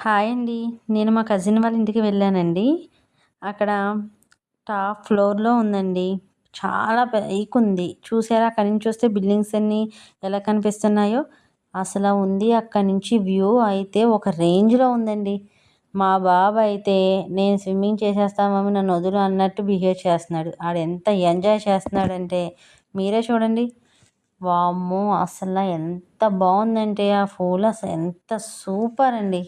Hi అండి. నేను మా కజిన్ వాళ్ళ ఇంటికి వెళ్ళానండి. అక్కడ టాప్ ఫ్లోర్‌లో ఉందండి. చాలా పైకుంది. చూసారా అక్కడి నుంచి చూస్తే బిల్డింగ్స్ అన్నీ ఎలా కనిపిస్తున్నాయో? అసల ఉంది అక్కడి నుంచి వ్యూ అయితే ఒక రేంజ్‌లో ఉందండి. మా బాబు అయితే నేను స్విమ్మింగ్ చేసేస్తా మమ్మీ నన్ను వదులు అన్నట్టు బిహేవ్ చేస్తున్నాడు. ఆడెంత ఎంజాయ్ చేస్తున్నాడంటే మీరే చూడండి. వామ్మో! అసల ఎంత బావుందంటే ఆ పూల్ అసలు ఎంత సూపర్ అండి.